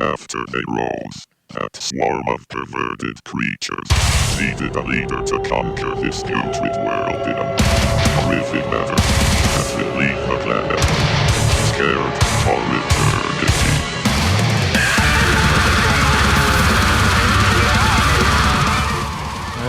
After they rose, that swarm of perverted creatures needed a leader to conquer this putrid world in a horrific manner that will leave the planet scared for eternity.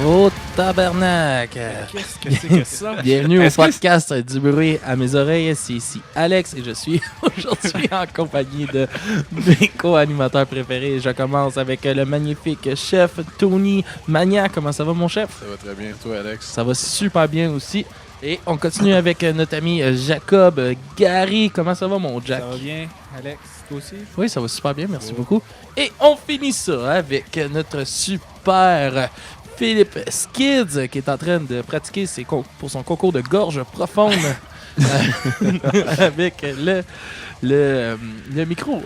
Oh tabarnak! Qu'est-ce que c'est que ça? Bienvenue au podcast du bruit à mes oreilles. C'est ici Alex et je suis aujourd'hui en compagnie de mes co-animateurs préférés. Je commence avec le magnifique chef Tony Mania. Comment ça va mon chef? Ça va très bien, toi Alex? Ça va super bien aussi. Et on continue avec notre ami Jacob Gary. Comment ça va mon Jack? Ça va bien, Alex, toi aussi? Oui, ça va super bien, merci beaucoup. Et on finit ça avec notre super Philippe Skids qui est en train de pratiquer pour son concours de gorge profonde avec le micro.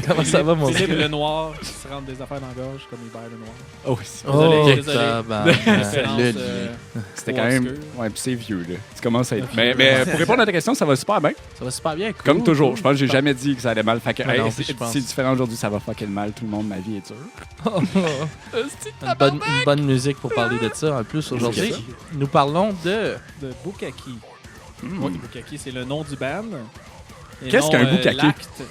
Comment ça va, mon Philippe Philippe? le noir qui se rentre des affaires dans la gorge comme Hubert le noir. Oh, c'est Oh, Désolé. tabarnak. Référence, C'était au quand même. Oscar. Ouais, puis c'est vieux, là. Tu commences à être. Mais pour répondre à ta question, ça va super bien. Ça va super bien. Cool. Comme toujours. Je pense que j'ai jamais dit que ça allait mal. Fait que, Mais non, c'est je pense. différent aujourd'hui, ça va fucking mal. Tout le monde, ma vie est dure. Une bonne musique pour parler de ça. En plus, aujourd'hui, nous parlons de... De Bukaki. Oui, Bukaki, c'est le nom du band. Et Qu'est-ce non, qu'un Bukaki? l'acte.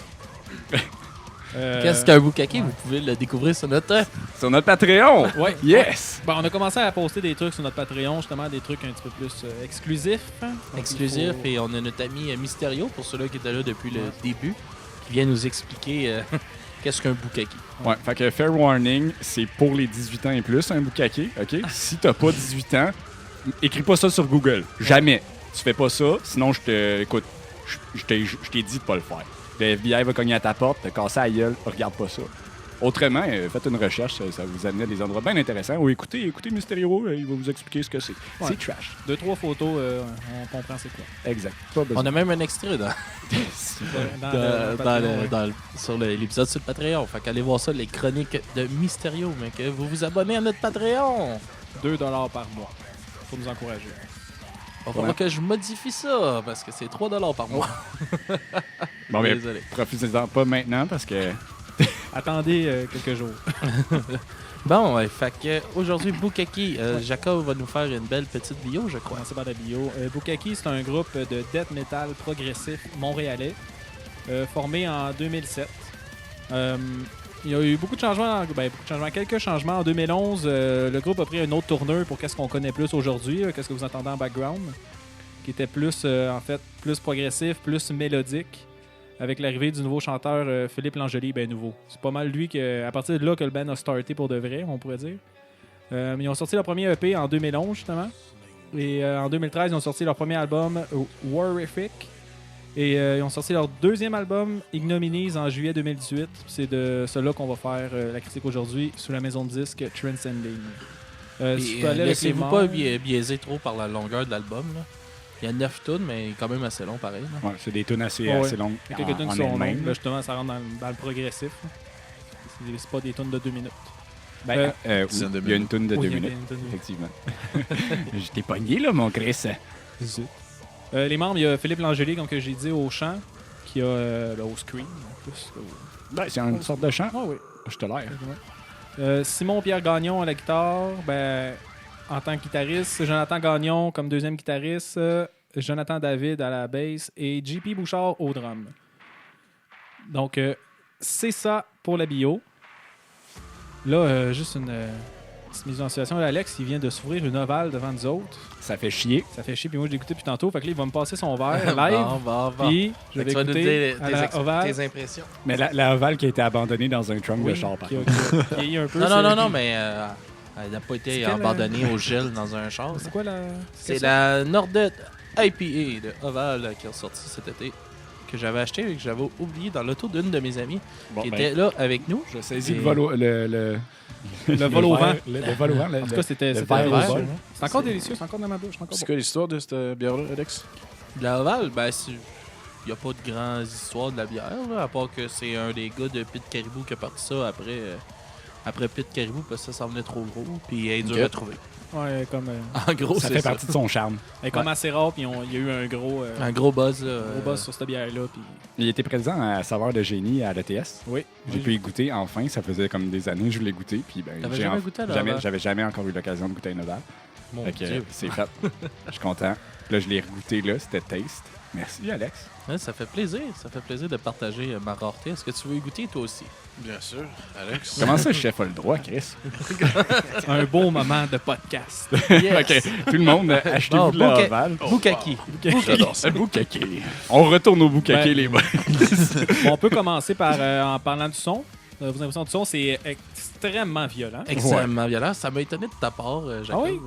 Qu'est-ce qu'un Bukaki? Vous pouvez le découvrir sur notre... Sur notre Patreon! Ouais. Yes! Bon, on a commencé à poster des trucs sur notre Patreon, justement, des trucs un petit peu plus exclusifs. Donc, exclusif il faut- et on a notre ami Mysterio, pour ceux-là qui étaient là depuis le début, qui vient nous expliquer qu'est-ce qu'un Bukaki. Ouais, fait que fair warning, c'est pour les 18 ans et plus, un Bukaki, OK? Si t'as pas 18 ans, écris pas ça sur Google. Jamais. Tu fais pas ça, sinon écoute, je t'ai dit de pas le faire. Le FBI va cogner à ta porte, te casser la gueule, regarde pas ça. Autrement, faites une recherche, ça vous amène à des endroits bien intéressants. Ou écoutez Mysterio, il va vous expliquer ce que c'est. Ouais. C'est trash. 2-3 photos, on comprend c'est quoi. Exact. Pas besoin. On a même un extrait sur l'épisode sur le Patreon. Fait qu'allez voir ça, les chroniques de Mysterio, mais que vous vous abonnez à notre Patreon. 2$ par mois. Faut nous encourager. Il va falloir que je modifie ça, parce que c'est 3$ par mois. Bon, mais Désolé. profitez-en pas maintenant parce que... Attendez quelques jours. Bon, ouais, fait que aujourd'hui, Bukaki, Jacob va nous faire une belle petite bio, je crois. Commencer par la bio. Bukaki, c'est un groupe de death metal progressif montréalais, formé en 2007. Il y a eu beaucoup de changements, quelques changements. En 2011, le groupe a pris une autre tournure pour qu'est-ce qu'on connaît plus aujourd'hui, qu'est-ce que vous entendez en background, qui était plus, plus progressif, plus mélodique, avec l'arrivée du nouveau chanteur Philippe Langelier, ben nouveau. C'est pas mal lui, à partir de là, que le band a starté pour de vrai, on pourrait dire. Ils ont sorti leur premier EP en 2011, justement. Et en 2013, ils ont sorti leur premier album, Warrific. Et ils ont sorti leur deuxième album, Ignominies, en juillet 2018. C'est de cela qu'on va faire la critique aujourd'hui, sous la maison de disques Transcending. Si tu peux aller avec les Laissez-vous pas membres- biaiser trop par la longueur de l'album. Là. Il y a 9 tunes, mais quand même assez long pareil. Là. Ouais, c'est des tunes assez Ouais. longues. Il y a quelques tunes en qui sont elles-mêmes. longues. Là, justement, ça rentre dans le progressif. là. C'est pas des tunes de 2 minutes. Ben, oui, il dizaine de y a une minutes. tune de Oui, 2 il y a minutes, une tune de- effectivement. Je t'ai pogné, là, mon Chris. Les membres, il y a Philippe Langelier, comme que j'ai dit, au chant, qui a au screen. En plus, Ben, c'est une sorte de chant. Ah oui. Je te l'air. Simon-Pierre Gagnon à la guitare, en tant que guitariste. Jonathan Gagnon comme deuxième guitariste. Jonathan David à la basse et JP Bouchard au drum. Donc, c'est ça pour la bio. Là, juste une petite mise en situation. Là, Alex, il vient de s'ouvrir une ovale devant nous autres. Ça fait chier. Ça fait chier, puis moi, je l'ai écouté depuis tantôt. Fait que là, il va me passer son verre live. Bon. Puis, je Fait que vais tu vas nous écouter dire à la ovale. tes impressions. Mais la ovale qui a été abandonnée dans un trunk de char, par qui a contre. vieilli un peu. Non, mais elle n'a pas été C'est quelle, abandonnée au gel dans un char. C'est quoi la... C'est la Nordet IPA de Oval qui est sortie cet été, que j'avais acheté et que j'avais oublié dans l'auto d'une de mes amies Bon, qui ben, était là avec nous. je saisis Et- le vol au Le vol au vent. Le vol au vent. En tout cas, c'était verre au délicieux. vol. C'est encore délicieux, c'est encore dans ma bouche. c'est encore C'est bon. quoi l'histoire de cette bière-là, Alex? De la Oval, il n'y a pas de grandes histoires de la bière, là, à part que c'est un des gars de Pit Caribou qui a parti ça après Pit Caribou parce que ça s'en venait trop gros, puis elle est dure Ok. à trouver. Ouais, comme, En gros, Ça c'est fait ça. partie de son charme. elle est comme assez rare, puis il y a eu un gros buzz. Là, buzz sur cette bière-là. Puis... Il était présent à Saveur de génie à l'ETS. Oui. J'ai pu y goûter enfin. Ça faisait comme des années que je voulais goûter. Puis ben, T'avais jamais goûté à la jamais, Laval? j'avais jamais encore eu l'occasion de goûter à une Laval. Mon Fait que, Dieu. c'est fait. Je suis content. Là, je l'ai regoûté là. C'était taste. Merci, Alex. Ouais, ça fait plaisir. Ça fait plaisir de partager ma rareté. Est-ce que tu veux y goûter, toi aussi? Bien sûr, Alex. Comment ça, le chef a le droit, Chris? un beau moment de podcast. Yes. OK. Tout le monde, achetez-vous Bon, de la bouquet. Laval. Bukaki. J'adore ça. Un boucaquet. On retourne au boucaquet, Ben, les boys. Bon, on peut commencer par, en parlant du son. Vos impressions du son, c'est extrêmement violent. Extrêmement violent. Ça m'a étonné de ta part, Jacob. Ah oui?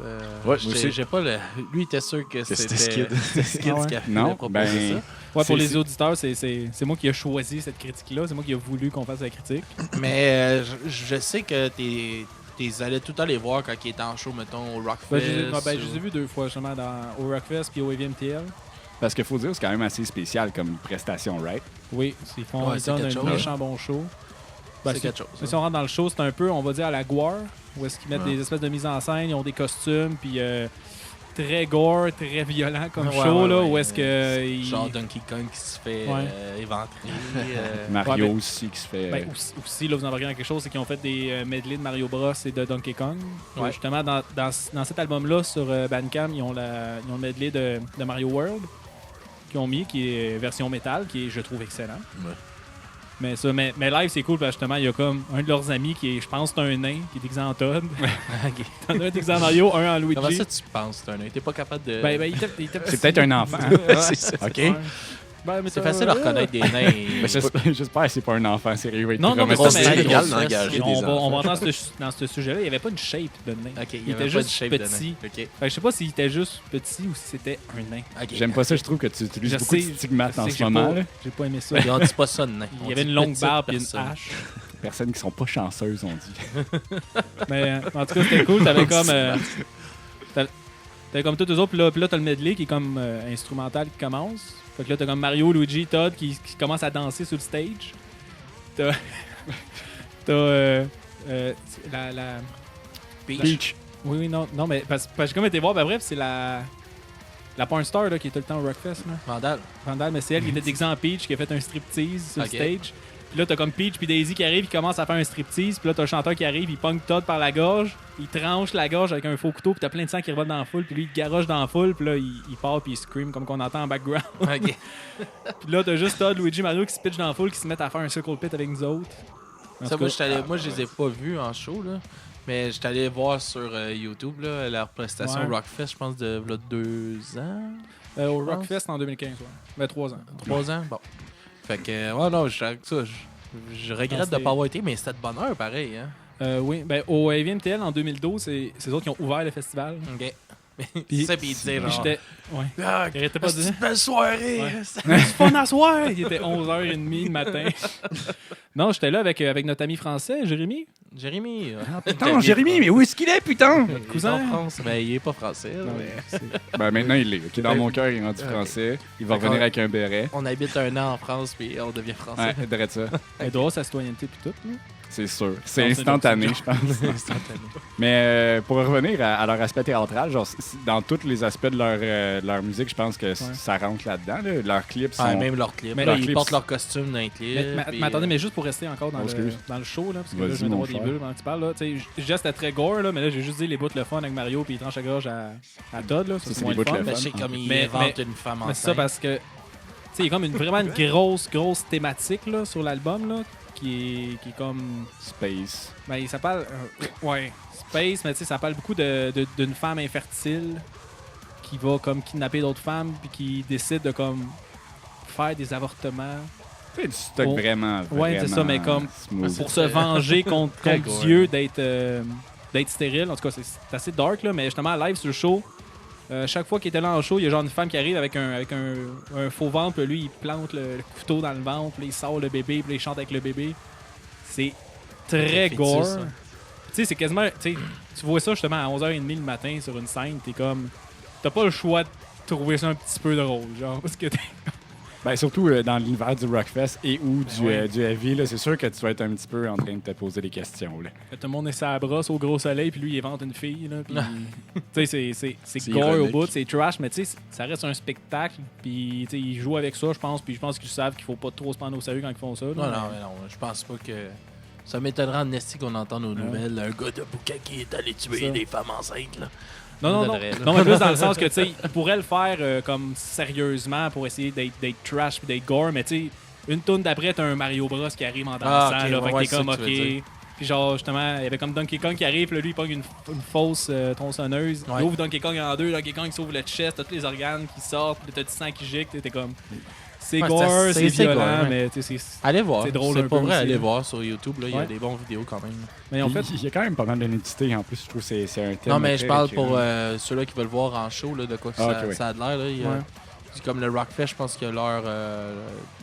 Ouais, J'ai- moi aussi. j'ai pas le... Lui, il était sûr que c'était c'était Skid. c'était Skid Ah ouais. qui a Non, proposé ben, ça. Ouais, pour C'est- les auditeurs, c'est moi qui ai choisi cette critique-là. C'est moi qui ai voulu qu'on fasse la critique. Mais je sais que t'es allé tout le temps les voir quand il était en show, mettons, au Rockfest. Ben, je les ai ou- vus 2 fois, justement, au Rockfest puis au AVMTL. Parce qu'il faut dire, c'est quand même assez spécial comme prestation, right? Oui, ils font Ouais, ils c'est donnent quelque un chose, méchant bon show. Ben, C'est quelque chose. Si on rentre dans le show, c'est un peu, on va dire, à la Gore, où est-ce qu'ils mettent Ouais. des espèces de mise en scène, ils ont des costumes, puis très gore, très violent comme Ouais, show, ouais, là, ouais. où est-ce que... Genre Donkey Kong qui se fait Ouais. éventrer. Mario Ouais, ben- aussi qui se fait... Ben, aussi, là, vous en voyez dans quelque chose, c'est qu'ils ont fait des medley de Mario Bros et de Donkey Kong. Ouais. Justement, dans cet album-là, sur Bandcamp, ils ont le medley de Mario World qu'ils ont mis, qui est version métal, qui est, je trouve, excellent. Ouais. Mais live, c'est cool, parce que justement, il y a comme un de leurs amis qui est, je pense, c'est un nain, qui est déguisé en Todd. Ok. T'en as un déguisé en Mario, un en Luigi. Comment ça tu penses, toi? T'es pas capable de... Ben, il était C'est peut-être un enfant. hein? C'est ça. OK? Ouais. Ben, mais c'est t'as- facile de reconnaître des nains. Ben, j'espère que c'est pas un enfant sérieux. il va être Non, non, mais ça, traumatisé. mais- C'est illégal grosse d'engager on des va enfants. rentrer dans ce sujet-là. Il n'y avait pas une shape de nain. Ok, il Il y était avait juste pas de shape de petit. nain. Ok. Fait que je sais pas s'il était juste petit ou si c'était un nain. Ok. J'aime pas ça, je trouve que tu utilises Je beaucoup de sais, stigmates je en sais ce que moment. là. J'ai pas aimé ça. Et on dit pas ça de nain. Il On y avait dit une longue petite barbe et une personne. hache. Personnes qui sont pas chanceuses, on dit. Mais en tout cas, c'était cool. T'avais comme. T'avais comme tous les autres. Puis là t'as le medley qui est comme instrumental qui commence. Fait que là, t'as comme Mario, Luigi, Todd qui commence à danser sur le stage. T'as. La. Peach. Oui, non, mais parce que j'ai comme été voir, ben bref, c'est la porn star là, qui est tout le temps au Rockfest. Là. Vandal. Vandal, mais c'est elle qui était déguisée en Peach, qui a fait un striptease sur Ok. le stage. Puis là, t'as comme Peach puis Daisy qui arrive, qui commence à faire un striptease. Puis là, t'as le chanteur qui arrive, il pogne Todd par la gorge, il tranche la gorge avec un faux couteau, puis t'as plein de sang qui revole dans la foule. Puis lui, il garoche dans la foule, puis là, il part, puis il scream comme qu'on entend en background. Ok. Puis là, t'as juste Todd, Luigi, Mario qui se pitch dans la foule, qui se mettent à faire un circle pit avec nous autres. En Ça, tout cas, moi, je les ai pas vus en show, là. Mais j'étais allé voir sur YouTube là, leur prestation Ouais. Rockfest, je pense, de là, 2 ans, au Rockfest en 2015, ouais. Ben, 3 ans. 3 ans. Bon. Fait que, ouais, non, je regrette Non, de c'était- pas avoir été, mais c'était de bonheur, pareil. Hein. Oui, ben, au AVMTL en 2012, c'est eux autres qui ont ouvert le festival. Ok. Puis- C'est ça, puis il disait, Puis genre, j'étais. Ouais. ah, Il arrêtait pas de c'est dire. une belle soirée. Ouais. C'est fun à soir! Il était 11h30 le matin. Non, j'étais là avec notre ami français, Jérémy. Jérémy. Putain, Jérémy, mais où est-ce qu'il est, putain? Cousin. En France, mais il est pas français. là, Non, mais c'est- Ben maintenant, il est. Ok, dans mon cœur, il est rendu Ok. français. Il va D'accord. revenir avec un béret. on habite 1 an en France, puis on devient français. Ouais, dirait ça. Elle doit avoir sa citoyenneté puis tout. Là. C'est sûr. C'est Non, c'est instantané, genre- je pense. Instantané. Mais pour revenir à leur aspect théâtral, genre, dans tous les aspects de leur musique, je pense que ça rentre là-dedans. Là. Leurs clips sont... Ah, même leurs clips. Mais là, leurs ils clips, portent leur costume dans les clips. puis, Mais attendez, mais juste pour rester encore Oh, excuse. dans le show, là, parce que là, Vas-y, je viens mon d'avoir des cher. bulles pendant que tu parles. Là. Tu sais, déjà, c'était très gore, là, mais là, j'ai juste dit les bouts le fun avec Mario, puis il tranche la gorge à Todd. Là, Ça, c'est c'est moins les le bouts fun. le mais fun. je sais comme il Mais- invente une femme enceinte. Mais c'est ça parce que, tu sais, il y a comme vraiment une grosse thématique là, sur l'album, là, qui est comme. Space. Ben, il s'appelle. Ouais, Space, mais tu sais, ça parle beaucoup d'une femme infertile qui va comme kidnapper d'autres femmes, puis qui décide de comme faire des avortements C'est du stock Oh. vraiment. Ouais, c'est ça, mais comme smooth. pour se venger contre Très gore. Dieu d'être stérile. En tout cas, c'est assez dark, là, mais justement, live sur le show, chaque fois qu'il était là en show, il y a genre une femme qui arrive avec un faux ventre, puis lui, il plante le couteau dans le ventre, puis il sort le bébé, puis il chante avec le bébé. C'est très Fétiche, gore. ça. Tu sais, c'est quasiment. Tu vois ça justement à 11h30 le matin sur une scène, t'es comme. T'as pas le choix de trouver ça un petit peu drôle, genre, parce que Ben, surtout dans l'univers du Rockfest et ou du heavy, là, c'est sûr que tu vas être un petit peu en train de te poser des questions. Là. Tout le monde est sa brosse au gros soleil, puis lui, il invente une fille. Là, puis, tu sais, c'est gore au ironique. bout, c'est trash, mais tu sais, ça reste un spectacle. Puis, tu sais, ils jouent avec ça, je pense. Puis, je pense qu'ils savent qu'il faut pas trop se prendre au sérieux quand ils font ça. Là, Non, mais non, je pense pas que. Ça m'étonnerait en esti qu'on entende aux nouvelles. Un gars de Bukkake est allé tuer Ça. des femmes enceintes, là. Non, donnerait, là. non, mais plus dans le sens que, tu sais, ils pourraient le faire comme sérieusement pour essayer d'être trash puis d'être gore, mais tu sais, une tourne d'après, t'as un Mario Bros qui arrive en dansant, Ah, ok, là, ouais, fait que ouais, t'es c'est comme, ça que tu veux OK. dire. Puis genre, justement, il y avait comme Donkey Kong qui arrive, puis là, lui, il pogne une fausse tronçonneuse. Ouais. Il ouvre Donkey Kong en deux, Donkey Kong s'ouvre le chest, t'as tous les organes qui sortent, puis t'as du sang qui gicle, t'es comme... C'est Ouais, gore, c'est c'est gore, violent, ouais. mais tu sais, c'est... Allez voir. C'est drôle un C'est pas peu vrai, aussi, allez là. voir sur YouTube. Là, il y a Ouais. des bons vidéos quand même. Mais en fait, Il y a quand même pas mal de nudité en plus, je trouve que c'est un thème. Non, mais je très parle récurrent. pour ceux-là qui veulent voir en show là, de quoi que Ah, ça, ok, ouais. ça a de l'air. Là. Ouais. C'est comme le Rockfest, je pense qu'il y a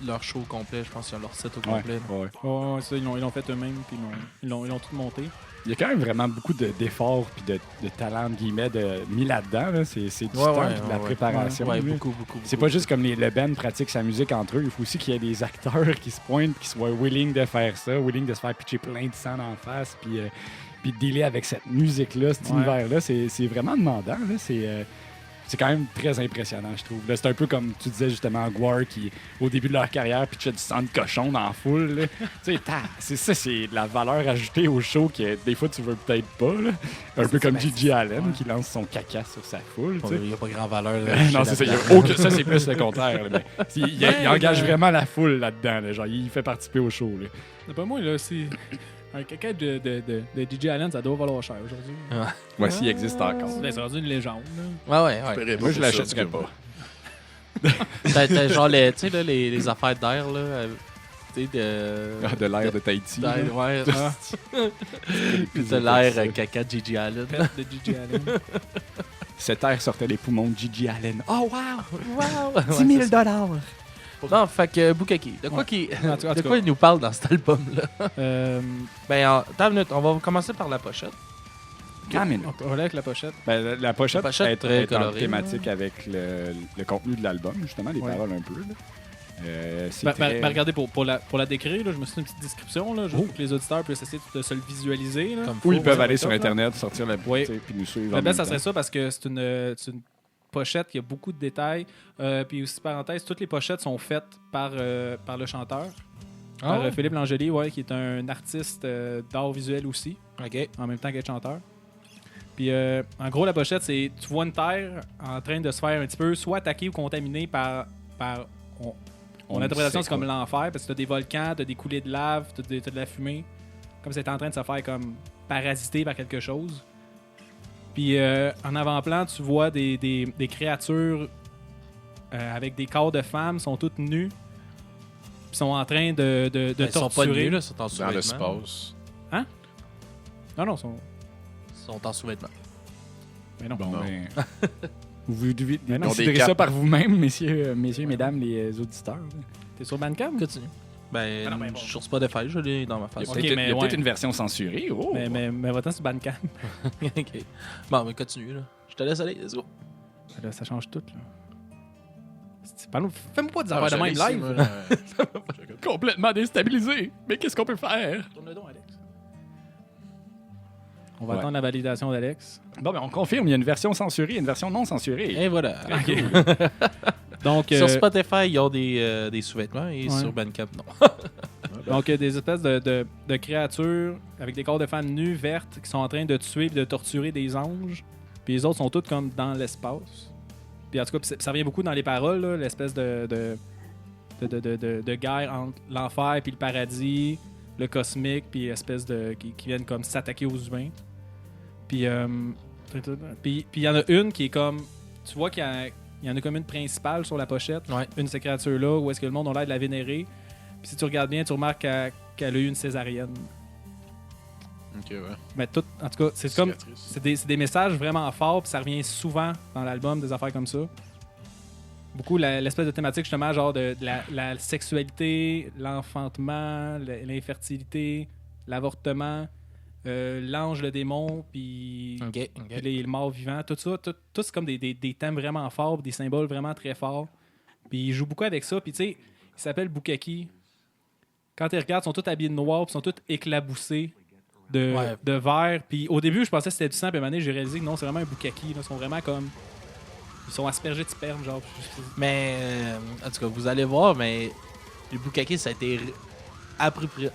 leur show complet. Je pense qu'ils ont leur set au Ouais, complet. ouais. ouais, ça, ils l'ont fait eux-mêmes, puis ils l'ont tout monté. Il y a quand même vraiment beaucoup d'efforts puis de talent, de guillemets, mis là-dedans. Là. C'est du Ouais, temps ouais, puis de la ouais. préparation. Ouais, là. beaucoup. C'est pas juste comme le band pratique sa musique entre eux. Il faut aussi qu'il y ait des acteurs qui se pointent, qui soient willing de faire ça, willing de se faire pitcher plein de sang en face, puis de dealer avec cette musique-là, cet Ouais. univers-là. C'est vraiment demandant. Là. C'est quand même très impressionnant, je trouve. Là, c'est un peu comme tu disais justement, Gwar, qui, au début de leur carrière, pitchait du sang de cochon dans la foule. Là. Tu sais, c'est ça, c'est de la valeur ajoutée au show que des fois tu veux peut-être pas. Là. Un peu comme Gigi Allen qui lance son caca sur sa foule. tu sais. Il n'y a pas grand valeur. Non, c'est ça. Ça, c'est plus le contraire. Là, mais il engage vraiment la foule là-dedans. Là, genre, il fait participer au show. Là. C'est pas moi, là, c'est... Un caca de DJ Allen, ça doit valoir cher aujourd'hui. Ouais, s'il existe encore. C'est rendu une légende, là. Ouais. Espérez pas Moi, je pour ça, l'achèterais en tout pas. cas. T'as genre tu sais, là, les affaires d'air, là. Tu sais, de. De l'air de Tahiti. là. d'air, ouais. Puis De l'air caca de Gigi Allen. Pète de DJ Allen. Cet air sortait des poumons de Gigi Allen. Oh, wow! Wow! 10 000 $! Non, fait que Bukkake. De quoi, En tout de cas. quoi il nous parle dans cet album-là? Euh, Attends une minute, on va commencer par la pochette. on va aller avec la pochette. Ben, la pochette, La pochette est très est en colorée, thématique avec le contenu de l'album, justement, les Ouais. paroles un peu. Là. C'est Ben, très... regardez, pour la décrire, là, je me suis fait une petite description, là, juste pour que les auditeurs puissent essayer de se le visualiser. Là. Comme Ou ils faut, peuvent ouais. aller sur Là. Internet, sortir la Oui. puis nous suivre. en Ben, même ça temps. serait ça parce que c'est une pochette qui a beaucoup de détails. Puis aussi, parenthèse, toutes les pochettes sont faites par le chanteur, Ah par ouais? Philippe Langelier, ouais, qui est un artiste d'art visuel aussi, Ok. en même temps qu'être chanteur. Puis en gros, la pochette, c'est tu vois une terre en train de se faire un petit peu soit attaquée ou contaminée par On mon interprétation, sait c'est comme quoi. l'enfer, parce que t'as des volcans, t'as des coulées de lave, t'as de la fumée. Comme si c'était en train de se faire comme parasiter par quelque chose. Puis en avant-plan, tu vois des créatures avec des corps de femmes, sont toutes nues. Puis sont en train de Ils sont pas torturer. nus, là, ils sont en Dans sous-vêtements. l'espace. Non, sont... Ils sont en sous-vêtements. Mais non. Bon, Non. ben, vous devez Ben non. considérer Ils ont des ça capes. par vous-même, messieurs, mesdames, les auditeurs. là. T'es sur Bandcamp? Continue. Ben, Ah non, ben bon. je suis sur Spotify, je l'ai dans ma face. Il y a Ok, peut-être mais il y a peut-être ouais. une version censurée. Oh. Mais va-t'en sur Bandcamp. Ok. Bon, mais continue, là. Je te laisse aller, let's go. Là, ça change tout, là. Fais-moi pas des Ah, affaires de je même l'ai ici, live. moi, là. Complètement déstabilisé. Mais qu'est-ce qu'on peut faire? Tourne le don, Alex. On va Ouais. attendre la validation d'Alex. Bon, ben, on confirme, il y a une version censurée et une version non censurée. Et voilà. Donc, Sur Spotify, ils ont des sous-vêtements et Ouais. sur Bandcamp, non. donc des espèces de créatures avec des corps de femmes nues, vertes, qui sont en train de tuer et de torturer des anges. Puis les autres sont toutes comme dans l'espace. Puis en tout cas, puis ça revient beaucoup dans les paroles, là, l'espèce de guerre entre l'enfer puis le paradis, le cosmique, puis espèce de qui viennent comme s'attaquer aux humains. Puis il y en a une qui est comme, tu vois qu'il y en a comme une principale sur la pochette, Ouais. une de ces créatures-là, où est-ce que le monde a l'air de la vénérer. Puis si tu regardes bien, tu remarques qu'elle a eu une césarienne. Ok, ouais. Mais tout, en tout cas, c'est comme, Cicatrice. c'est des messages vraiment forts, puis ça revient souvent dans l'album, des affaires comme ça. Beaucoup l'espèce de thématique, justement, genre de la sexualité, l'enfantement, l'infertilité, l'avortement, l'ange, le démon, puis Ok. puis les morts vivants, tout ça. Tout c'est comme des thèmes vraiment forts, des symboles vraiment très forts. Puis il joue beaucoup avec ça. Puis tu sais, il s'appelle Bukaki. Quand tu regardes, ils sont tous habillés de noir, puis ils sont tous éclaboussés de vert. Puis au début, je pensais que c'était du sang, puis à un moment donné, j'ai réalisé que non, c'est vraiment un Bukaki. Là. Ils sont vraiment comme... Ils sont aspergés de sperme, genre. Mais, en tout cas, vous allez voir, mais le Bukaki, ça a été approprié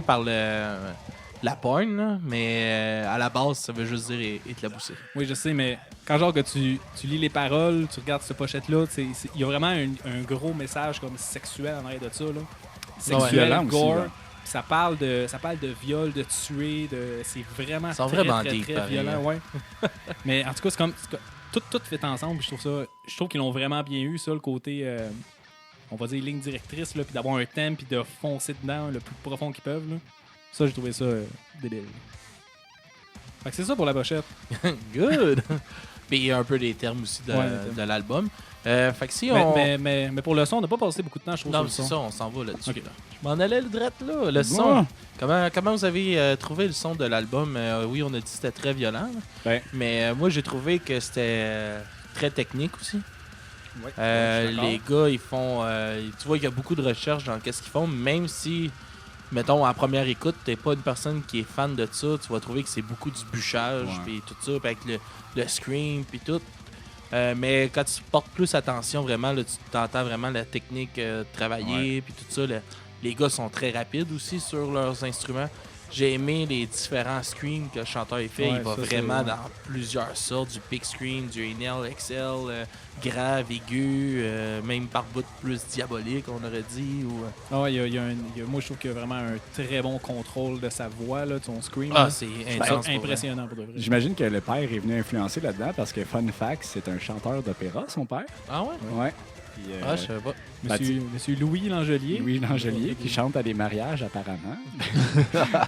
par la porn, là, mais à la base, ça veut juste dire éclabousser. Oui, je sais, mais quand genre que tu lis les paroles, tu regardes cette pochette-là, il y a vraiment un gros message comme sexuel en arrière de ça. Là. Sexuel, violent gore. aussi, là. Ça parle de viol, de tuer, c'est vraiment Ils sont très, vraiment très, deep, très pareil, violent. Ouais. Mais en tout cas, c'est comme tout fait ensemble. Je trouve qu'ils l'ont vraiment bien eu, ça, le côté, on va dire, ligne directrice, là, puis d'avoir un thème, puis de foncer dedans le plus profond qu'ils peuvent. Là. Ça, j'ai trouvé ça débile. Fait que c'est ça pour la pochette. Good! Puis il y a un peu des termes aussi de l'album. Fait que si on... mais pour le son, on n'a pas passé beaucoup de temps, je trouve, Non, sur le c'est son. ça, on s'en va là-dessus. Ok. Là. Je m'en allais le drette là. Le son. Comment vous avez trouvé le son de l'album? Oui, on a dit que c'était très violent. Là. Ben. Mais moi, j'ai trouvé que c'était très technique aussi. Ouais, je suis d'accord. Les gars, ils font... tu vois qu'il y a beaucoup de recherche dans qu'est-ce qu'ils font, même si, mettons, en première écoute, t'es pas une personne qui est fan de ça, tu vas trouver que c'est beaucoup du bûchage, puis tout ça, puis avec le scream, puis tout. Mais quand tu portes plus attention, vraiment, là, tu t'entends vraiment la technique travailler, puis tout ça. Les gars sont très rapides aussi sur leurs instruments. J'ai aimé les différents screams que le chanteur a fait. Ouais, Il va ça, vraiment c'est- dans plusieurs sortes, du big scream, du NL, XL, grave, aigu, même par bout plus diabolique, on aurait dit. Ou... Ah ouais, moi, je trouve qu'il y a vraiment un très bon contrôle de sa voix, là, de son scream. Ah, là. c'est C'est intense. impressionnant pour de vrai. J'imagine que le père est venu influencer là-dedans parce que, fun fact, c'est un chanteur d'opéra, son père. Ah ouais? Ouais. Puis, Ah, je savais pas. Monsieur Louis Langelier. Louis Langelier, qui chante à des mariages, apparemment.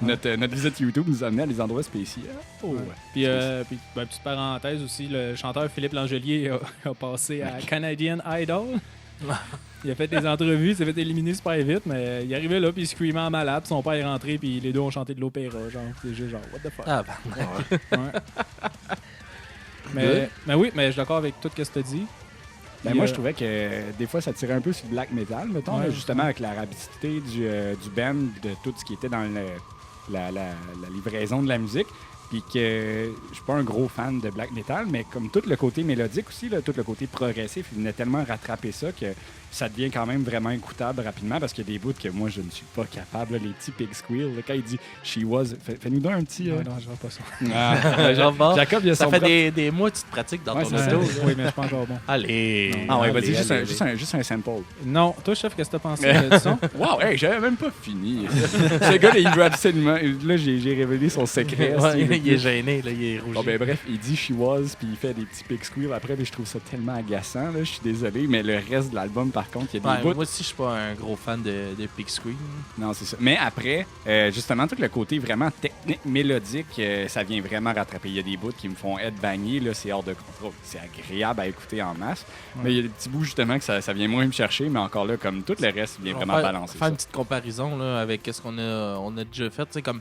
notre visite YouTube nous a amené à des endroits spéciaux. Oh, ouais. Puis, petite parenthèse aussi, le chanteur Philippe Langelier a passé à Canadian Idol. Il a fait des entrevues, il s'est fait éliminer super vite, mais il arrivait là, puis il screamait en malade, puis son père est rentré, puis les deux ont chanté de l'opéra. Genre, c'est juste genre, what the fuck. Ah, ben. Ouais. mais oui, mais je suis d'accord avec tout ce que tu as dit. Ben, Puis, moi, je trouvais que des fois, ça tirait un peu sur le black metal, mettons, Ouais, là, justement avec la rapidité du band, de tout ce qui était dans la livraison de la musique. Puis que je suis pas un gros fan de black metal, mais comme tout le côté mélodique aussi, là, tout le côté progressif, il venait tellement rattraper ça que ça devient quand même vraiment écoutable rapidement parce qu'il y a des bouts que moi, je ne suis pas capable. Là, les petits pig squeal, là, quand il dit « she was », fais-nous donc un petit... Non, je vois pas ça. Jacob, il a Ça son fait propre- des mois que tu te pratiques dans Ouais, ton c'est ça. auto. là. Oui, mais je pense genre bon. Allez. Ah ouais, allez, vas-y, allez. juste un sample. Non, toi, chef, qu'est-ce que t'as pensé de ça? Wow, hey, j'avais même pas fini. Ce gars, là, il veut absolument... Là, j'ai révélé son secret. Ouais, veut il est gêné, là, il est rouge. Bon, ben bref, il dit She Was, puis il fait des petits pig squeal après, mais je trouve ça tellement agaçant, là, je suis désolé, mais le reste de l'album, par contre, il y a des bouts... Moi aussi, je suis pas un gros fan de Pig Screen. Non, c'est ça. Mais après, justement, tout le côté vraiment technique, mélodique, ça vient vraiment rattraper. Il y a des bouts qui me font headbanger, là, c'est hors de contrôle. C'est agréable à écouter en masse, mais il y a des petits bouts, justement, que ça vient moins me chercher, mais encore là, comme tout le reste, il vient vraiment balancer Faire ça. une petite comparaison là, avec ce qu'on a déjà fait, tu sais, comme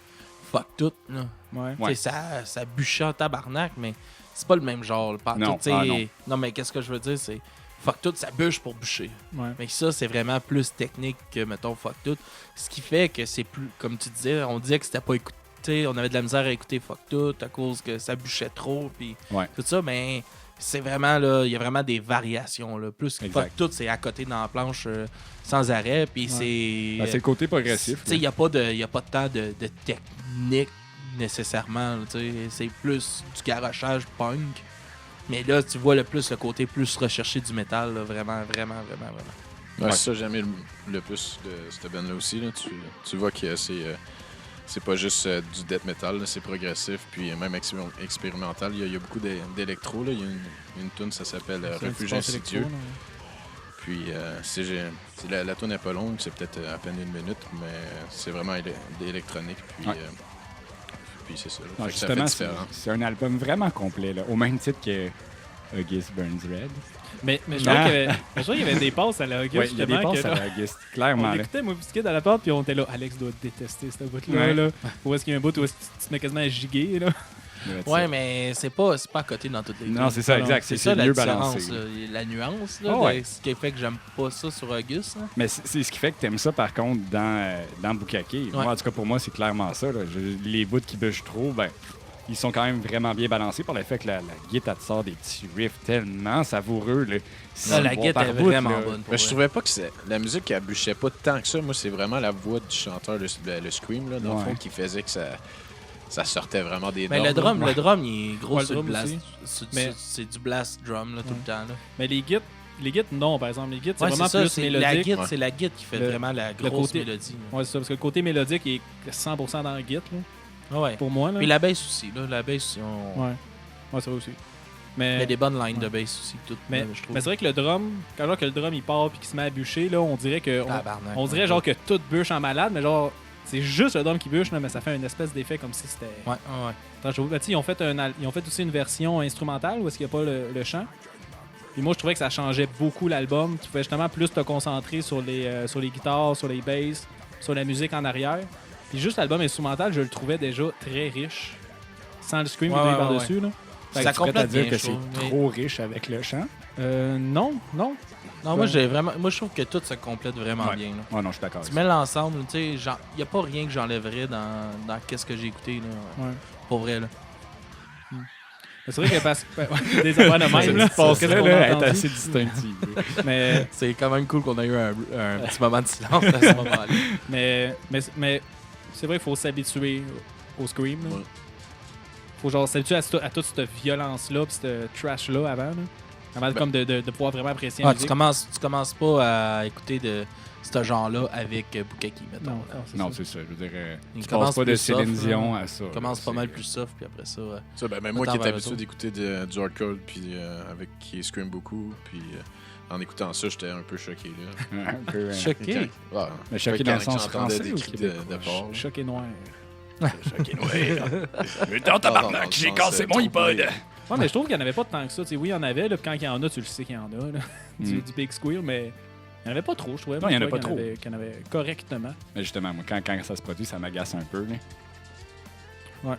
Fuck Tout, là. Ouais. Tu sais, ça bûchait en tabarnak, mais c'est pas le même genre. Le Non, tu sais. ah non. Non, mais qu'est-ce que je veux dire, c'est Fuck Tout, ça bûche pour bûcher. Ouais. Mais ça, c'est vraiment plus technique que, mettons, Fuck Tout. Ce qui fait que c'est plus, comme tu disais, on disait que c'était pas écouté, on avait de la misère à écouter Fuck Tout à cause que ça bûchait trop, puis Ouais. tout ça, mais c'est vraiment, là, il y a vraiment des variations, là. Plus que Exact. Fuck Tout, c'est à côté dans la planche sans arrêt, puis c'est... Ben, c'est le côté progressif. Tu sais, il n'y a pas de temps de technique nécessairement, là, tu sais. C'est plus du garochage punk. Mais là, tu vois le côté plus recherché du métal, là, vraiment. Ouais, c'est ça, j'ai aimé le plus de cette band-là aussi. Là. Tu vois que c'est pas juste du death metal, là, c'est progressif, puis même expérimental. Il y a beaucoup d'électro. Là. Il y a une tune, ça s'appelle Refuge insidieux. Puis la tune n'est pas longue, c'est peut-être à peine 1 minute, mais c'est vraiment électronique. Puis, Ouais. puis c'est ça. Là. Non, Fait que ça justement, fait différent. c'est un album vraiment complet, là, au même titre que August Burns Red. Mais je trouvais qu'il y avait des passes à la Auguste, Ouais, il y a des justement, passes que, à là, August, on clairement. là. l'écoutait, moi, puis dans la porte, puis on était là, Alex doit détester cette bout-là. Ouais. Là. Où est-ce qu'il y a un bout où est-ce que tu te mets quasiment à giguer, là? Ouais, mais c'est pas à côté dans toutes les Non, c'est ça, exact. C'est ça la mieux différence, balancé. là. La nuance, là, Ouais. ce qui fait que j'aime pas ça sur Auguste. Là. Mais c'est ce qui fait que t'aimes ça, par contre, dans Bukake. Moi, en tout cas, pour moi, c'est clairement ça. Là. Les bouts qui bûchent trop, ben, ils sont quand même vraiment bien balancée par le fait que la guitare te sort des petits riffs tellement savoureux. Là. La guitare est vraiment bonne. Pour Mais je vrai. trouvais pas que la musique qui abûchait pas tant que ça. Moi, c'est vraiment la voix du chanteur, le scream, là, dans le fond, qui faisait que ça sortait vraiment des Mais normes, le drum, il est gros Ouais, sur le le drum blast. aussi. Mais- C'est du blast drum là, tout le temps. Là. Mais les guides, non, par exemple. Les guides, c'est Ouais, vraiment c'est ça, plus c'est la mélodique. guide, c'est la guide qui fait vraiment la grosse côté- mélodie. là. Ouais, c'est ça, parce que le côté mélodique il est 100% dans le guide, là, Ah ouais. pour moi. Là. Puis la bass aussi. Là. La bass, Ouais, c'est vrai aussi. il y a Mais, des bonnes lines de bass aussi. Toutes, mais, je trouve. mais c'est vrai que le drum, quand genre que le drum il part puis qu'il se met à bûcher, là, on dirait que Tabarnak. on dirait genre que tout bûche en malade, mais genre c'est juste le drum qui bûche, là, mais ça fait une espèce d'effet comme si c'était. Ouais. Attends, je vois- ils ont fait aussi une version instrumentale où est-ce qu'il n'y a pas le chant. Puis moi, je trouvais que ça changeait beaucoup l'album. Tu pouvais justement plus te concentrer sur les guitares, sur les basses, sur la musique en arrière. Puis juste l'album instrumental, je le trouvais déjà très riche. Sans le scream qui Ouais, vient ouais, par-dessus. Là. Ça Tu prêtes à complète dire bien, que je c'est trouve, mais- trop riche avec le chant? Non. Non, moi, moi, je trouve que tout se complète vraiment Ouais. bien. Là. Oh non, je suis d'accord. Tu avec mets l'ensemble, tu sais, il n'y a pas rien que j'enlèverais dans qu'est-ce que j'ai écouté. Là. Ouais. Pour vrai, là. C'est vrai que des affaires de ça. même. Là, Cette qu'est-ce qu'on passe-là a là, est entendu? assez distinctive. Mais, C'est quand même cool qu'on ait eu un petit moment de silence à ce moment-là. mais c'est vrai qu'il faut s'habituer au scream. Là. Ouais. Faut genre s'habituer à toute cette violence-là pis cette trash-là avant. Là. Avant comme de pouvoir vraiment apprécier la Ah, musique. tu commences pas à écouter de ce genre-là avec Bukaki, mettons. Non, là. Non, c'est ça. Je veux dire, Il tu commence passes pas de plus soft, Céline là. Dion à ça. Il commence là. pas mal C'est- plus soft, puis après ça... Ça, ben, même moi Attends, qui étais vers habitué retour. d'écouter du hardcore, puis avec qui scream beaucoup, puis en écoutant ça, j'étais un peu choqué. Là. Un peu, choqué. Ouais. Mais choqué Fait dans le quand sens j'entendais français des ou cris québécois? de porc, là. Choc et noir. Choqué, ouais. Mais dans tabarnak, j'ai cassé mon iPod. Ouais, mais je trouve qu'il n'y en avait pas tant que ça. Tu sais, oui, il y en avait. Là, puis quand il y en a, tu le sais qu'il y en a. Là. Du Big Squeal, mais il n'y en avait pas trop, je trouvais. Non, il y en a Je pas trouvais trop. qu'il y en avait correctement. Mais justement, moi, quand ça se produit, ça m'agace un peu. Là.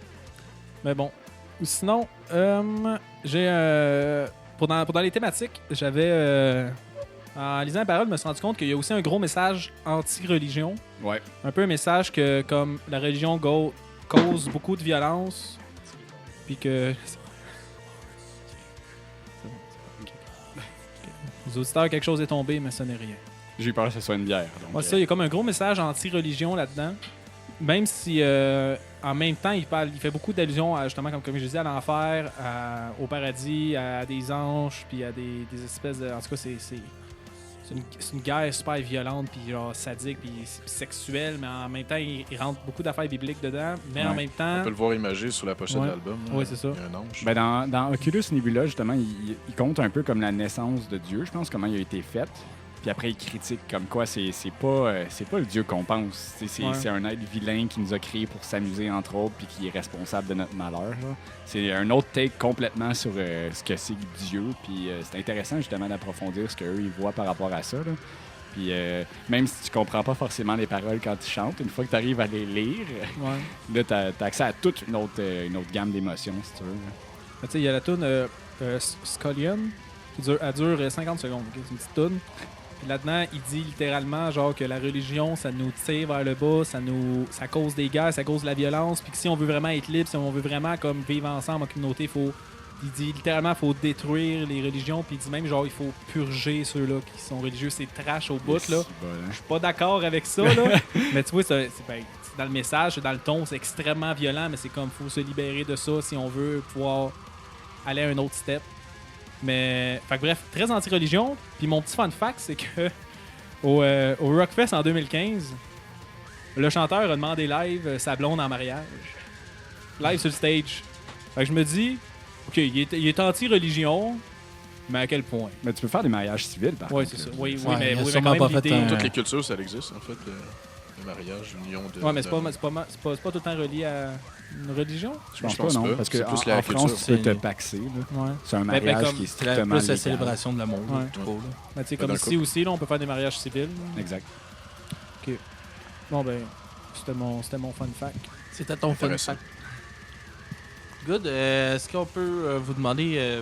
Mais bon. Ou sinon, j'ai. Pour dans les thématiques, j'avais. En lisant la parole, je me suis rendu compte qu'il y a aussi un gros message anti-religion. Ouais. Un peu un message que, comme la religion cause beaucoup de violence, puis que. Les auditeurs, quelque chose est tombé, mais ce n'est rien. J'ai eu peur que ce soit une bière. Donc, Ouais, ça, il y a comme un gros message anti-religion là-dedans. Même si, en même temps, il fait beaucoup d'allusions, à, justement, comme je disais, à l'enfer, au paradis, à des anges, puis à des espèces de... En tout cas, c'est une guerre super violente, puis genre sadique, puis sexuelle, mais en même temps, il rentre beaucoup d'affaires bibliques dedans. Mais en Ouais. même temps... On peut le voir imagé sur la pochette Ouais. de l'album. là. Ouais, c'est ça. Il y a un ange. Ben dans Oculus Nebula, justement, il compte un peu comme la naissance de Dieu, je pense, comment il a été fait. Puis après, il critique comme quoi c'est pas le Dieu qu'on pense. C'est Ouais. un être vilain qui nous a créés pour s'amuser, entre autres, puis qui est responsable de notre malheur. là. C'est un autre take complètement sur ce que c'est Dieu. Puis c'est intéressant, justement, d'approfondir ce qu'eux, ils voient par rapport à ça. Là. Puis même si tu comprends pas forcément les paroles quand tu chantes, une fois que tu arrives à les lire, Ouais. là, t'as accès à toute une autre gamme d'émotions, si tu veux. là. Mais tu sais, il y a la toune Scullion, qui elle dure 50 secondes. ok? C'est une petite toune. Puis là-dedans, il dit littéralement genre que la religion, ça nous tire vers le bas, ça cause des guerres, ça cause de la violence, puis que si on veut vraiment être libre, si on veut vraiment comme vivre ensemble en communauté, il dit littéralement faut détruire les religions, puis il dit même genre il faut purger ceux-là qui sont religieux, c'est trash au bout là. C'est bon, hein. Je suis pas d'accord avec ça, là. Mais tu vois, c'est dans le message, c'est dans le ton, c'est extrêmement violent, mais c'est comme, faut se libérer de ça si on veut pouvoir aller à un autre step. Mais, fait que bref, très anti-religion. Puis mon petit fun fact, c'est que au Rockfest en 2015, le chanteur a demandé live sa blonde en mariage. Live sur le stage. Fait que je me dis, OK, il est anti-religion, mais à quel point? Mais tu peux faire des mariages civils, par Ouais, contre. c'est ça. là. Oui, Ouais, mais, il a oui, mais sûrement quand même pas fait l'idée... un- Toutes les cultures, ça existe, en fait. Le mariage, l'union de... Ouais, mais c'est pas tout le temps relié à une religion. Je pense Je pense pas, non. pas. Parce C'est qu'en plus la France, culture. tu peux te C'est- paxer. là. Ouais. C'est un Mais mariage comme- qui est C'est la, strictement plus la légal. célébration de l'amour, Ouais. là, tout court, là. Ben, tu sais, Pas comme d'un ici aussi, là, on peut faire des mariages civils. Exact. Bon, ben, c'était mon fun fact. C'était ton fun Intéressant. fact. Good. Est-ce qu'on peut vous demander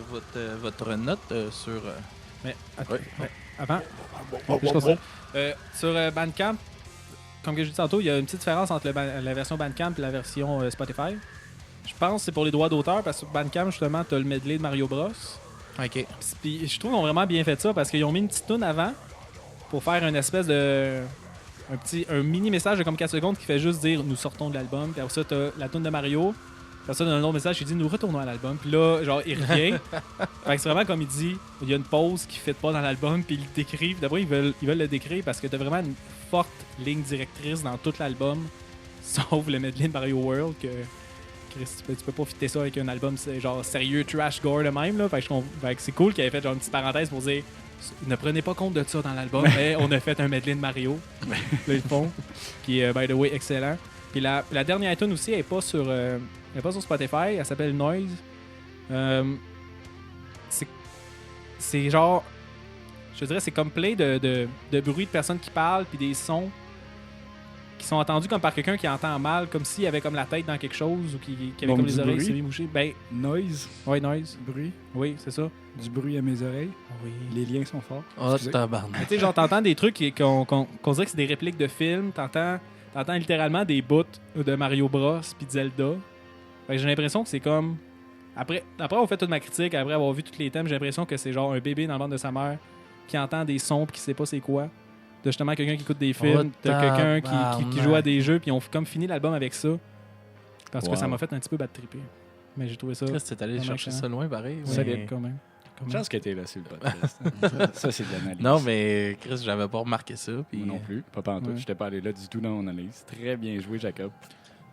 votre note sur... Mais Ouais. avant, je continue. Sur Bandcamp, comme que je dis tantôt, il y a une petite différence entre la version Bandcamp et la version Spotify. Je pense que c'est pour les droits d'auteur parce que sur Bandcamp, justement, tu as le medley de Mario Bros. OK. Puis je trouve qu'ils ont vraiment bien fait ça parce qu'ils ont mis une petite tune avant pour faire une espèce de... Un mini message de comme 4 secondes qui fait juste dire « Nous sortons de l'album ». Puis après ça, t'as la tune de Mario. Puis après ça, dans un autre message qui dit « Nous retournons à l'album ». Puis là, genre, il revient. Fait que c'est vraiment comme il dit, il y a une pause qui ne fit pas dans l'album, puis ils le décrivent. D'abord, ils veulent le décrire parce que t'as vraiment une forte ligne directrice dans tout l'album, sauf le medley de Mario World que... Chris, tu peux pas fitter ça avec un album genre sérieux, trash gore de même. Là. Fait que c'est cool qu'il ait fait genre une petite parenthèse pour dire ne prenez pas compte de ça dans l'album, mais on a fait un medley de Mario. Là, ils le font. Qui est, by the way, excellent. Puis la dernière tune aussi, elle n'est pas sur Spotify. Elle s'appelle Noise. C'est genre... Je dirais c'est comme plein de bruit de personnes qui parlent puis des sons qui sont entendus comme par quelqu'un qui entend mal, comme s'il avait comme la tête dans quelque chose ou qui avait Donc comme du les oreilles bruit? semi-mouchées. Ben, Noise, ouais, noise. bruit, Oui, c'est ça. du bruit à mes oreilles. Oui. Les liens sont forts. Oh, Excusez. tabarnak. Tu sais, genre, t'entends des trucs qu'on dirait que c'est des répliques de films. T'entends littéralement des bouts de Mario Bros puis de Zelda. Fait que j'ai l'impression que c'est comme... Après avoir fait toute ma critique, après avoir vu tous les thèmes, j'ai l'impression que c'est genre un bébé dans le ventre de sa mère qui entend des sons puis qui sait pas c'est quoi. De justement quelqu'un qui écoute des films, de quelqu'un qui joue à des jeux, puis on comme fini l'album avec ça. Parce que ça m'a fait un petit peu bad-tripper. Mais j'ai trouvé ça... Chris, t'es allé Vraiment chercher excellent. ça loin, pareil. Ouais, mais- quand même. Chance que t'es là sur le podcast. Ça, c'est de l'analyse. Non, mais Chris, j'avais pas remarqué ça. Puis Moi non plus. Pas pantoute. Ouais. Je t'ai pas allé là du tout dans mon analyse. Très bien joué, Jacob.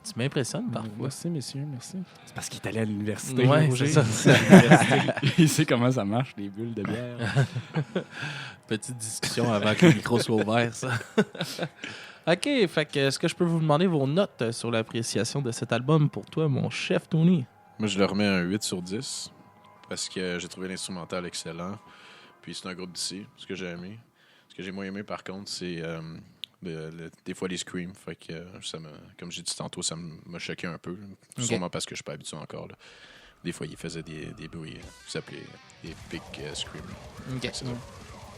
tu m'impressionnes parfois. Merci, messieurs, merci. C'est parce qu'il est allé à l'université. Ouais, Roger. c'est ça. Il sait comment ça marche, les bulles de bière. Petite discussion avant que le micro soit ouvert, ça. OK, fait que est-ce que je peux vous demander vos notes sur l'appréciation de cet album pour toi, mon chef Tony? Moi, je le remets un 8 sur 10 parce que j'ai trouvé l'instrumental excellent. Puis c'est un groupe d'ici, ce que j'ai aimé. Ce que j'ai moins aimé, par contre, c'est des fois les screams. Fait que comme j'ai dit tantôt, ça m'a choqué un peu. Sûrement parce que je suis pas habitué encore. Là. Des fois, il faisait des bruits qui s'appelaient des big screams. OK. Excellent.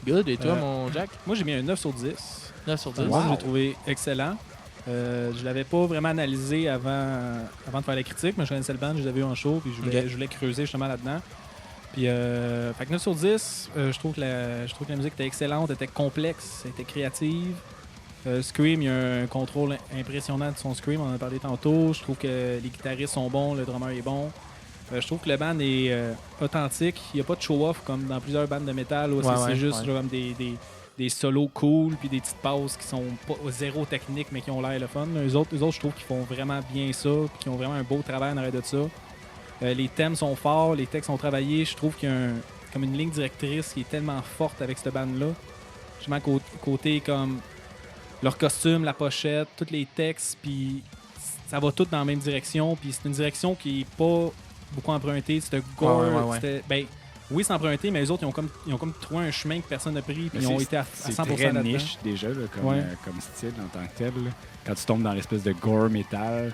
Good, et toi, Euh, mon Jack? Moi, j'ai mis un 9 sur 10. 9 sur 10. Moi, je l'ai trouvé excellent. Je l'avais pas vraiment analysé avant de faire la critique, mais je connaissais le band, je l'avais vu en show, puis je voulais creuser justement là-dedans. Puis, fait que 9 sur 10, je trouve que la musique était excellente, elle était complexe, elle était créative. Scream, il y a un contrôle impressionnant de son Scream, on en a parlé tantôt. Je trouve que les guitaristes sont bons, le drummer est bon. Je trouve que le band est authentique. Il n'y a pas de show-off comme dans plusieurs bandes de métal où c'est juste genre, comme des solos cool puis des petites passes qui sont pas zéro techniques mais qui ont l'air le fun. Eux autres, je trouve qu'ils font vraiment bien ça puis qu'ils ont vraiment un beau travail en arrière de ça. Les thèmes sont forts, les textes sont travaillés. Je trouve qu'il y a comme une ligne directrice qui est tellement forte avec cette bande-là. Justement, côté comme leur costume, la pochette, tous les textes, puis ça va tout dans la même direction. Puis c'est une direction qui est pas beaucoup empruntée. C'était gore. Ouais. C'était, ben, oui, c'est emprunté, mais les autres, ils ont comme trouvé un chemin que personne n'a pris, puis Mais ils ont c'est- été à C'est 100% très là-dedans. niche déjà là, comme, Ouais. comme style en tant que tel. Là. Quand tu tombes dans l'espèce de gore metal,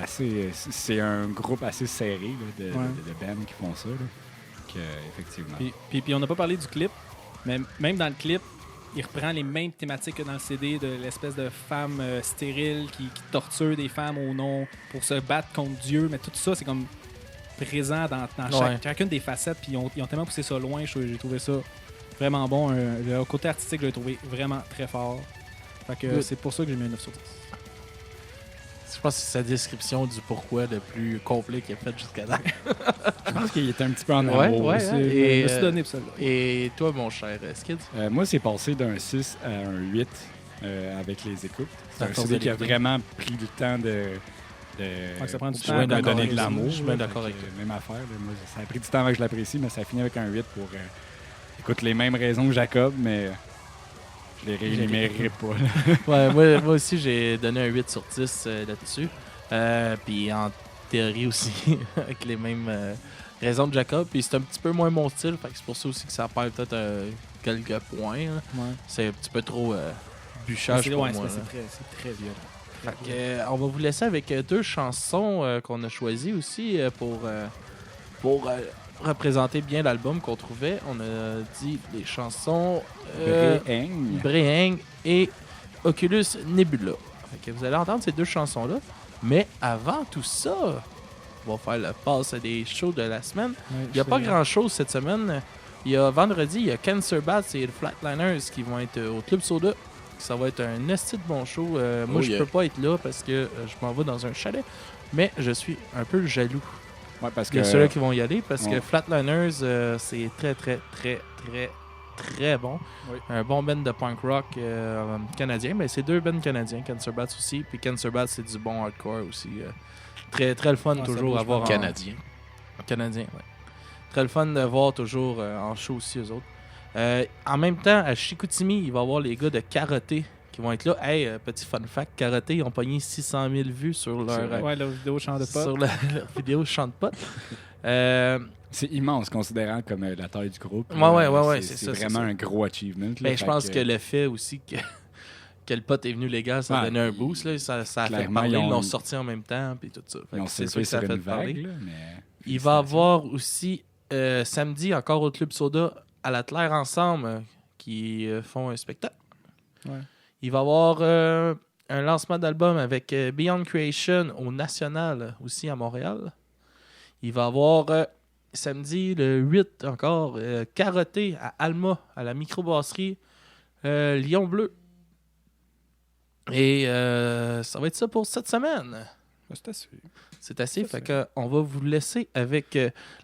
c'est un groupe assez serré là, de bands qui font ça. Là. Donc, effectivement. Puis on n'a pas parlé du clip, mais même dans le clip, il reprend les mêmes thématiques que dans le CD de l'espèce de femme stérile qui torture des femmes au nom pour se battre contre Dieu. Mais tout ça, c'est comme présent dans chacune des facettes. Puis ils ont tellement poussé ça loin. J'ai trouvé ça vraiment bon. Le côté artistique, je l'ai trouvé vraiment très fort. Fait que c'est pour ça que j'ai mis un 9 sur 10. Je pense que c'est sa description du pourquoi le plus complet qu'il a fait jusqu'à date. Je pense qu'il était un petit peu en Ouais, amour. ouais. Je Et, me suis donné pour ça. Et toi, mon cher Skid? Moi, c'est passé d'un 6 à un 8 avec les écoutes. C'est un À force CD de qui a l'écouter. vraiment pris le temps de que ça prend du Je temps suis à de me d'accord donner avec de ça. l'amour. Je suis bien d'accord Fait avec que, toi. Même affaire. Là. Moi, ça a pris du temps avant que je l'apprécie, mais ça a fini avec un 8 pour... écoute, les mêmes raisons que Jacob, mais je les réénumérerai pas. là. Ouais, moi aussi, j'ai donné un 8 sur 10 là-dessus. Puis en théorie aussi, avec les mêmes raisons de Jacob. Puis c'est un petit peu moins mon style, fait que c'est pour ça aussi que ça perd peut-être quelques points. Là. Ouais. C'est un petit peu trop bûchage pour moi. là. C'est très violent. Fait que, on va vous laisser avec deux chansons qu'on a choisies aussi pour représenter bien l'album qu'on trouvait. On a dit les chansons Breheng et Oculus Nebula. Fait que vous allez entendre ces deux chansons-là. Mais avant tout ça, on va faire le pass des shows de la semaine. Il n'y a pas grand-chose cette semaine. Il y a vendredi, il y a Cancer Bats et les Flatliners qui vont être au Club Soda. Ça va être un esti de bon show. Moi, je peux pas être là parce que je m'en vais dans un chalet. Mais je suis un peu jaloux Ouais, parce de que ceux-là qui vont y aller parce que Ouais. Flatliners, c'est très, très, très, très, très bon. Oui. Un bon band de punk rock canadien. Mais c'est deux bands canadiens, Cancer Bats aussi. Puis Cancer Bats, c'est du bon hardcore aussi. Très, très le fun Ouais, ça toujours bouge à voir pas. en Canadien. canadien. Ouais. Très le fun de voir toujours en show aussi eux autres. En même temps, à Chicoutimi, il va y avoir les gars de Karaté qui vont être là. Hey, petit fun fact, Karaté, ils ont pogné 600 000 vues sur leur, Ouais, la vidéo chant de pote. sur leur vidéo chant de pote. c'est immense considérant comme la taille du groupe. Ouais, c'est C'est ça, c'est vraiment ça. un gros achievement. là. Ben, je Fait pense que le fait aussi que le pote est venu légal, ça a Ouais, donné un boost. Là. Ça a fait clairement, parler, ils ont- ils l'ont sorti en même temps. Puis tout ça. Fait Ils ont que c'est sûr surfé que ça a sur fait une parler. vague, là, mais... Il va y avoir aussi samedi encore au Club Soda à la Claire Ensemble qui font un spectacle. Ouais. Il va y avoir un lancement d'album avec Beyond Creation au National aussi à Montréal. Il va y avoir samedi le 8 encore Karaté à Alma à la microbrasserie Lion Bleu. Et ça va être ça pour cette semaine. C'est assez. C'est assez. Ça, Fait que, on va vous laisser avec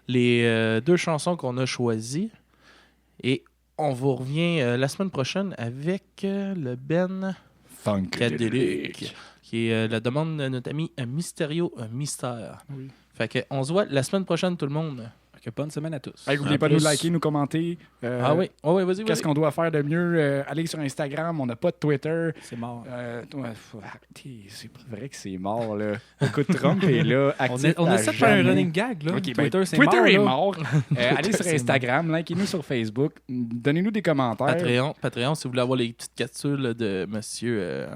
les deux chansons qu'on a choisies. Et on vous revient la semaine prochaine avec le Ben Cadelic, qui est la demande de notre ami Mysterio Mystère. Oui. Fait que, on se voit la semaine prochaine, tout le monde. Fait que bonne semaine à tous. Hey, n'oubliez pas de nous liker, nous commenter. Ah oui, vas-y. Qu'est-ce qu'on doit faire de mieux? Aller sur Instagram, on n'a pas de Twitter. C'est mort. Faut arrêter, c'est pas vrai que c'est mort, là. Écoute, Trump est là, actif On à essaie de faire un jamais. running gag, là. Ok, Twitter, ben, c'est Twitter mort. est là. mort. Allez sur C'est Instagram, likez-nous sur Facebook, donnez-nous des commentaires. Patreon, si vous voulez avoir les petites capsules de Monsieur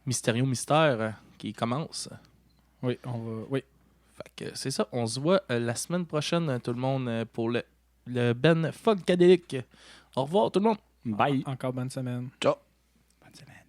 Mysterio Mystère qui commence. Oui, on va. Oui. Fait que c'est ça. On se voit la semaine prochaine, tout le monde, pour le Ben Funkadelic. Au revoir, tout le monde. Bye. Encore bonne semaine. Bonne semaine.